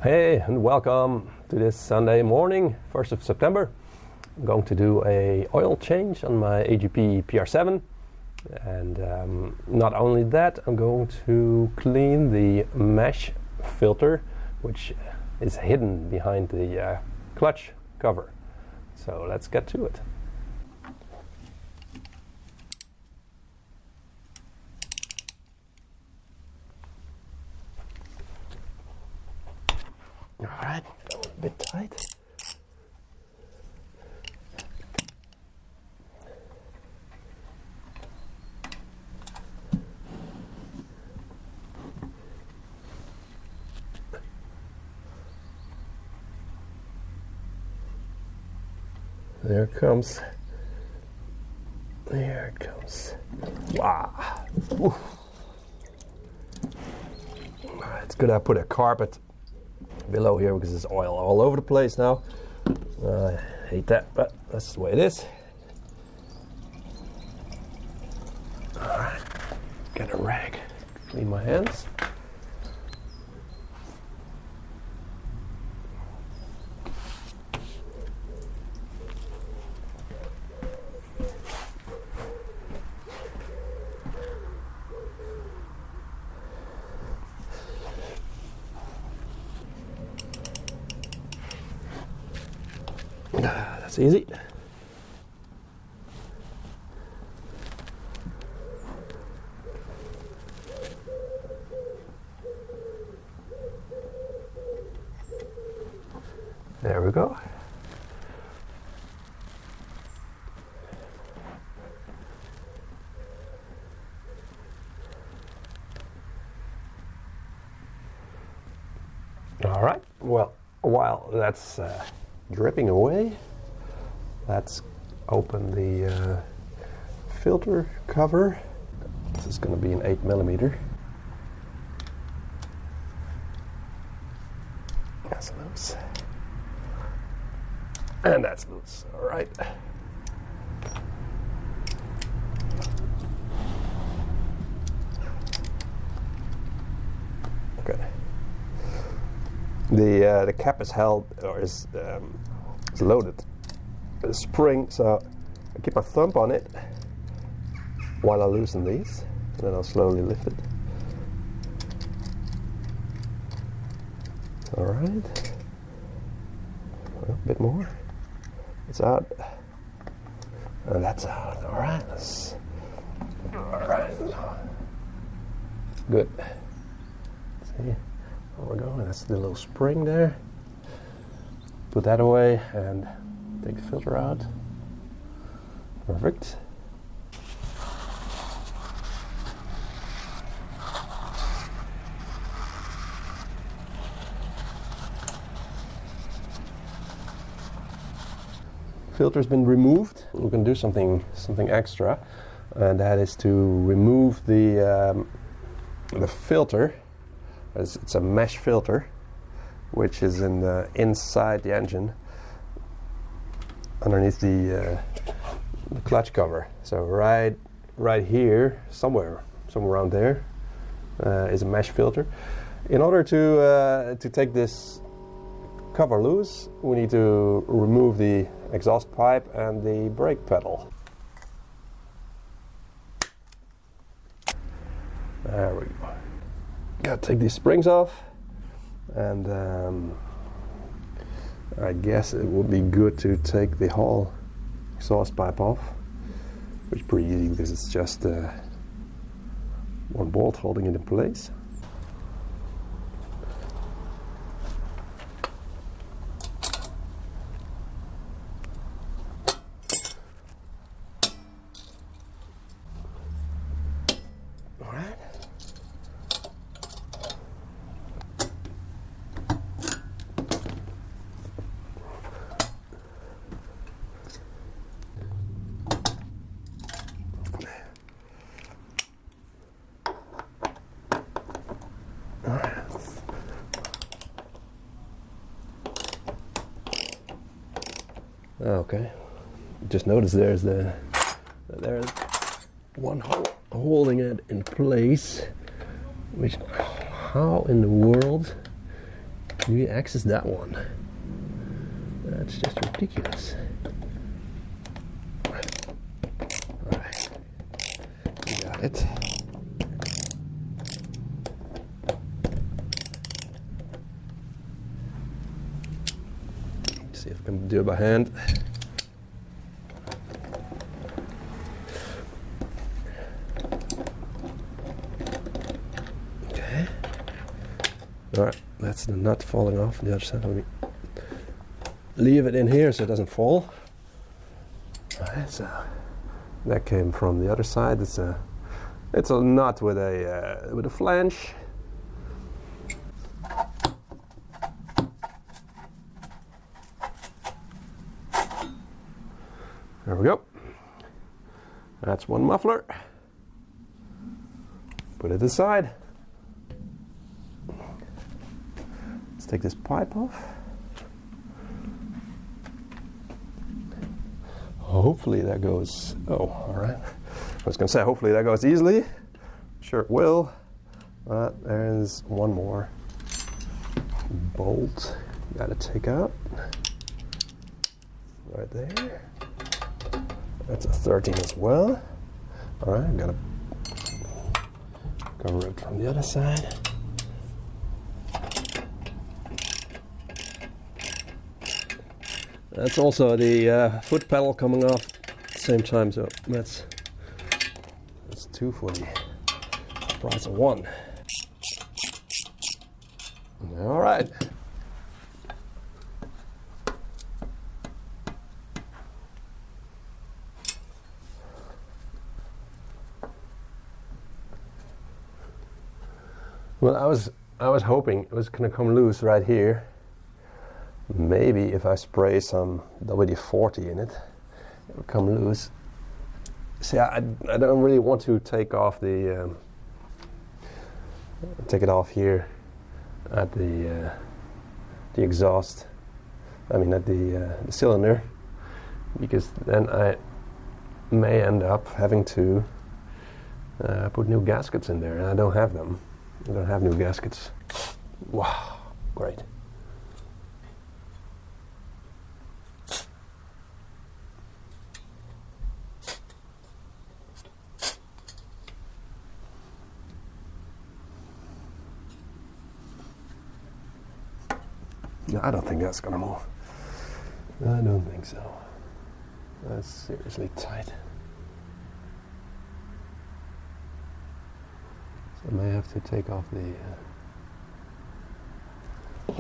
Hey, and welcome to this Sunday morning, 1st of September. I'm going to do a oil change on my AJP PR7, and not only that, I'm going to clean the mesh filter, which is hidden behind the clutch cover. So let's get to it. All right, a bit tight. There it comes. There it comes. Wow. Oof. It's good I put a carpet below here because there's oil all over the place now. I hate that, but that's the way it is. Alright, get a rag, clean my hands. That's easy. There we go. All right, well, while that's dripping away, let's open the filter cover. This is going to be an 8mm. That's loose. And that's loose. All right. Okay. The cap is held, or is loaded. A spring, so I keep my thumb on it while I loosen these, and then I'll slowly lift it. All right. Well, a bit more. It's out. And that's out. All right. All right. Good. See where we're going. That's the little spring there. Put that away and take the filter out. Perfect. Filter's been removed. We're going to do something extra, and that is to remove the filter. It's a mesh filter, which is inside the engine, underneath the clutch cover. So right here, somewhere around there, is a mesh filter. In order to take this cover loose, we need to remove the exhaust pipe and the brake pedal. There we go. Gotta take these springs off, and I guess it would be good to take the whole exhaust pipe off, which is pretty easy because it's just one bolt holding it in place. All right. Okay, just notice there's one holding it in place, which how in the world do you access that one? That's just ridiculous. Alright, you got it. See if I can do it by hand. Okay. Alright, that's the nut falling off on the other side. Let me leave it in here so it doesn't fall. Alright, so that came from the other side. It's a nut with a flange. There we go. That's one muffler. Put it aside. Let's take this pipe off. Hopefully that goes, oh, all right. I was gonna say, hopefully that goes easily. Sure it will. But there's one more bolt you gotta take out. Right there. That's a 13 as well. All right, gotta cover it from the other side. That's also the foot pedal coming off at the same time, so that's two for the price of one. All right. Well, I was hoping it was going to come loose right here. Maybe if I spray some WD-40 in it, it will come loose. See, I don't really want to take off take it off here at the exhaust. I mean at the cylinder, because then I may end up having to put new gaskets in there, and I don't have them. I don't have new gaskets. Wow, great. No, I don't think that's gonna move. I don't think so. That's seriously tight. I may have to take off the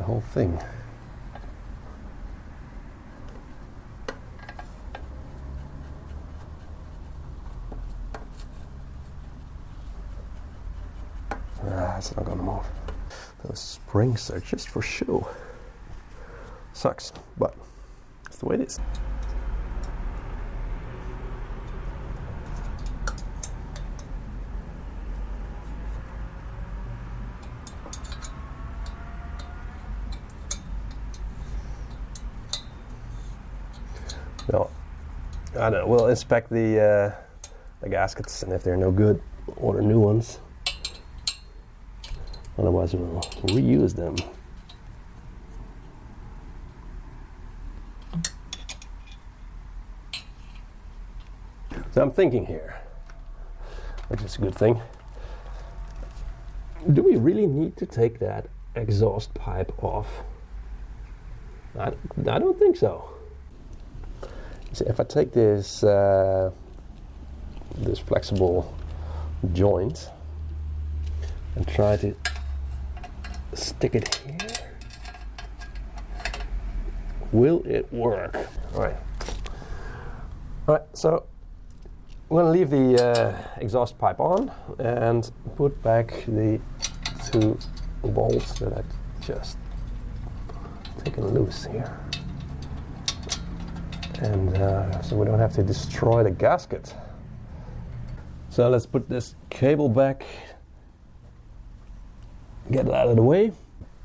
whole thing. It's not gonna move. Those springs are just for show. Sucks, but it's the way it is. No, I don't know. We'll inspect the gaskets, and if they're no good, order new ones. Otherwise, we'll reuse them. So I'm thinking here, which is a good thing. Do we really need to take that exhaust pipe off? I don't think so. See, if I take this this flexible joint and try to stick it here, will it work? All right, so I'm going to leave the exhaust pipe on and put back the two bolts that I just taken loose here. And so we don't have to destroy the gasket. So let's put this cable back, get it out of the way,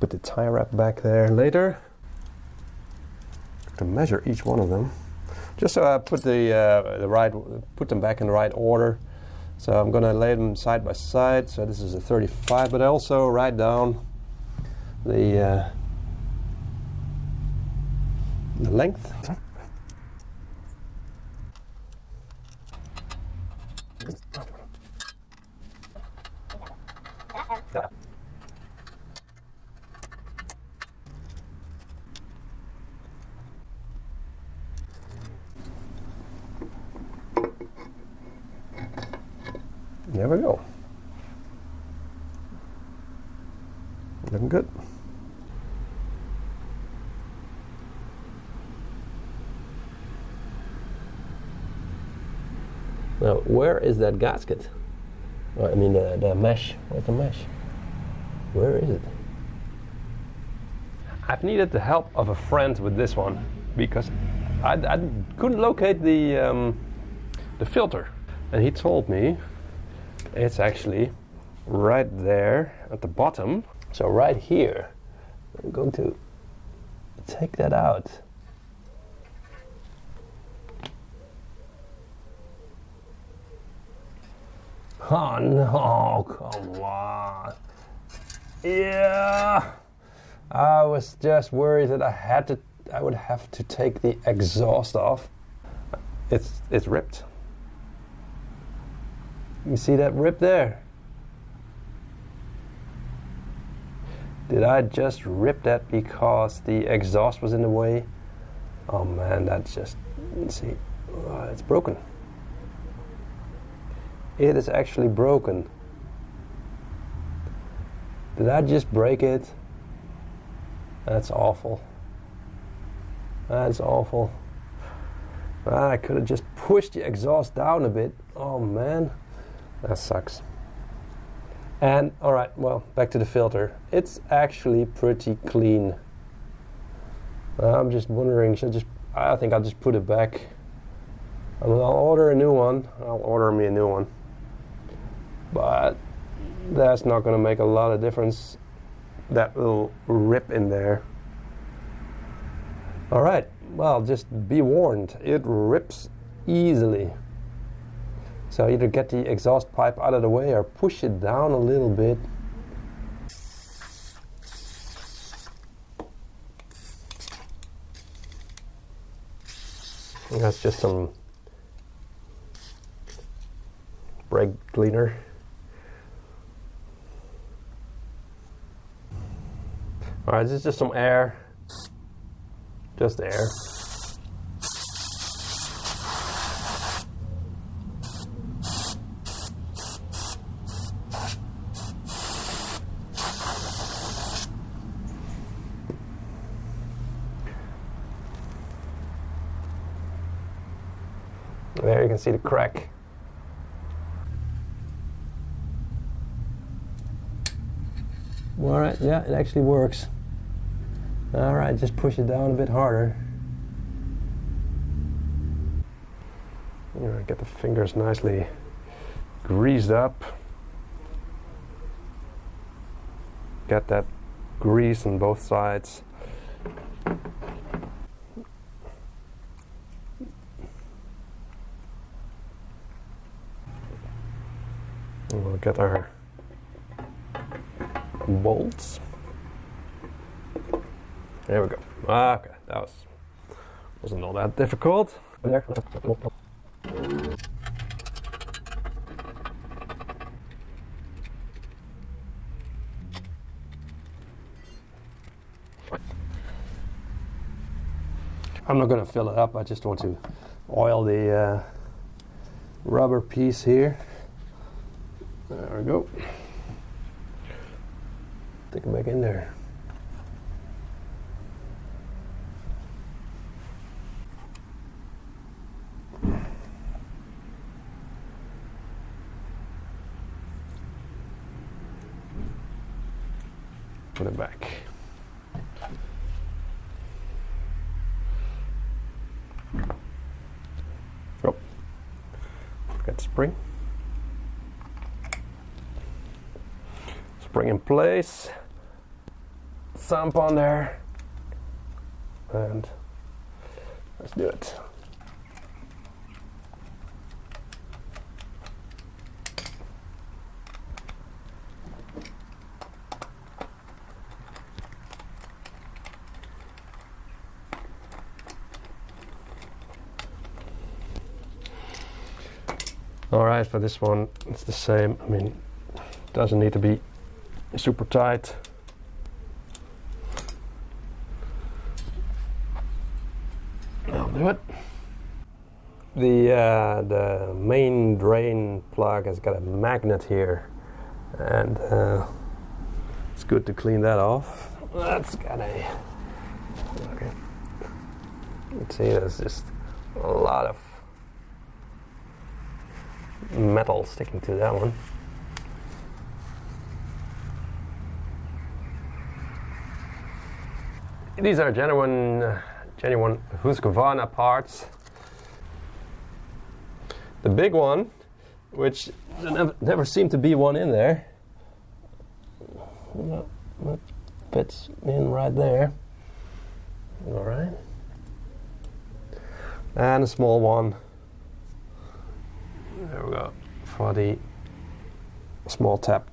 put the tie wrap back there later. To measure each one of them, just so I put put them back in the right order. So I'm going to lay them side by side. So this is a 35, but I also write down the the length. There we go. Looking good. Now, where is that gasket? I mean the mesh. Where's the mesh? Where is it? I've needed the help of a friend with this one because I couldn't locate the filter, and he told me it's actually right there at the bottom. So right here, I'm going to take that out. Oh no, come on. Yeah. I was just worried that I would have to take the exhaust off. It's ripped. You see that rip there? Did I just rip that because the exhaust was in the way? Oh man, that's just, let's see, it's broken. It is actually broken. Did I just break it? That's awful. That's awful. I could have just pushed the exhaust down a bit. Oh man, that sucks. And alright, well, back to the filter. It's actually pretty clean. I'm just wondering, I think I'll just put it back. I'll order a new one. I'll order me a new one. But that's not going to make a lot of difference. That little rip in there. Alright, well, just be warned. It rips easily. So either get the exhaust pipe out of the way or push it down a little bit. And that's just some brake cleaner. Alright, this is just some air. Just air. There you can see the crack. Alright, yeah, it actually works. Alright, just push it down a bit harder. Get the fingers nicely greased up. Get that grease on both sides. And we'll get our bolts. There we go. Okay, that wasn't all that difficult. There. I'm not going to fill it up. I just want to oil the rubber piece here. There we go. Stick it back in there. Put it back. Oh, got the spring. Spring in place. Sump on there. And let's do it. Alright, for this one it's the same. I mean, it doesn't need to be super tight. I'll do it. The main drain plug has got a magnet here, and it's good to clean that off. That's got a, okay. Let's see, there's just a lot of metal sticking to that one. These are genuine Husqvarna parts. The big one, which never seemed to be one in there, that fits in right there. All right. And a small one. There we go, for the small tap.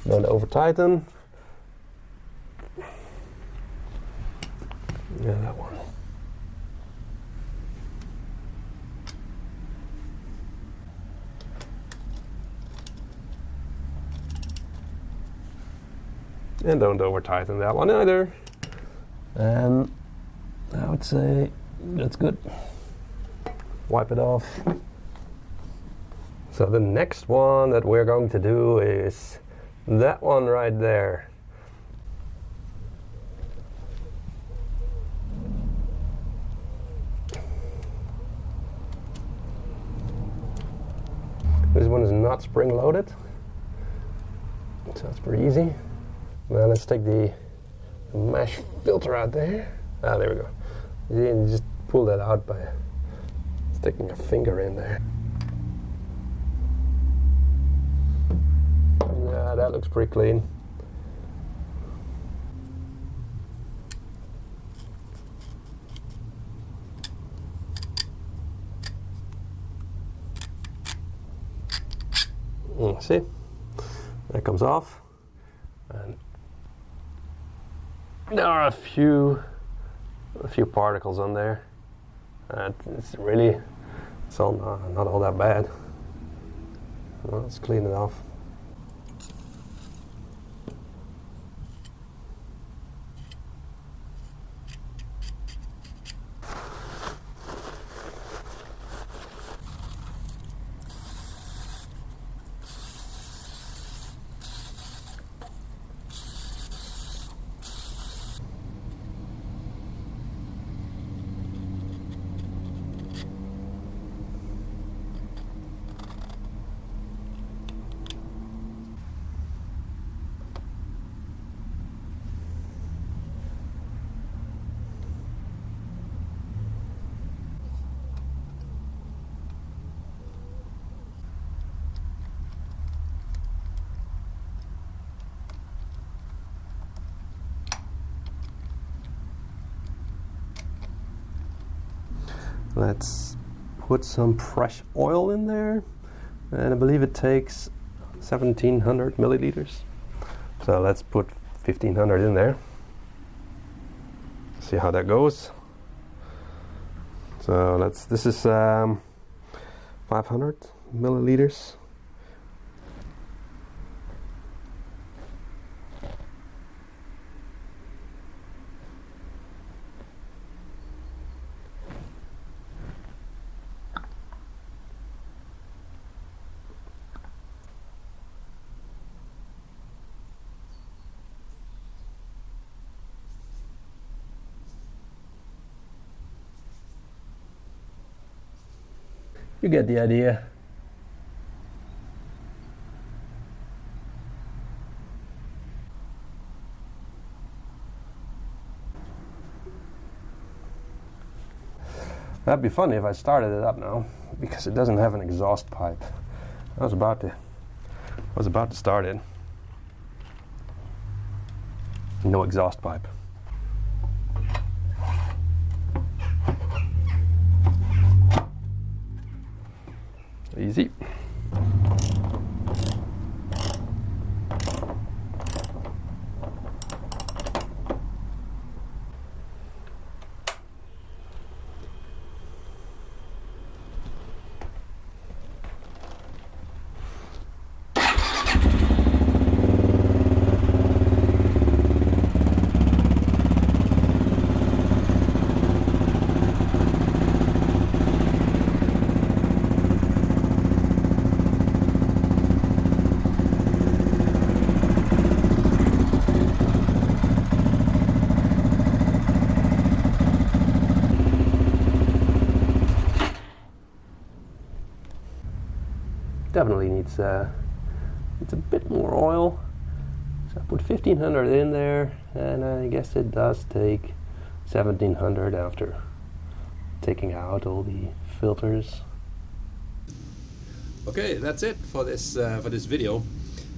Don't over tighten. Yeah, that one. And don't over tighten that one either. And I would say that's good. Wipe it off. So the next one that we're going to do is that one right there. This one is not spring loaded, so it's pretty easy. Now let's take the mesh filter out there. Ah, there we go. You just pull that out by sticking your finger in there. Yeah, that looks pretty clean. See, that comes off, and there are a few particles on there. It's all not all that bad. Well, let's clean it off. Let's put some fresh oil in there, and I believe it takes 1700 milliliters. So let's put 1500 in there. See how that goes. So this is 500 milliliters. You get the idea. That'd be funny if I started it up now, because it doesn't have an exhaust pipe. I was about to start it. No exhaust pipe. Easy. definitely needs a bit more oil. So I put 1500 in there, and I guess it does take 1700 after taking out all the filters. Okay, that's it for this video.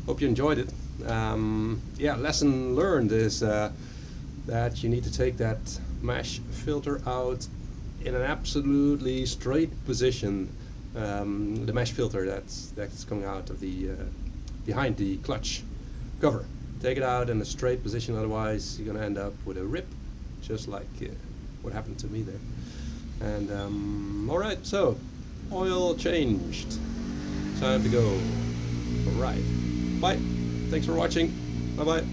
Hope you enjoyed it. Yeah, lesson learned is that you need to take that mesh filter out in an absolutely straight position. The mesh filter that's coming out of the behind the clutch cover. Take it out in a straight position, otherwise you're gonna end up with a rip, just like what happened to me there. And alright, so oil changed. Time to go. Alright. Bye. Thanks for watching. Bye bye.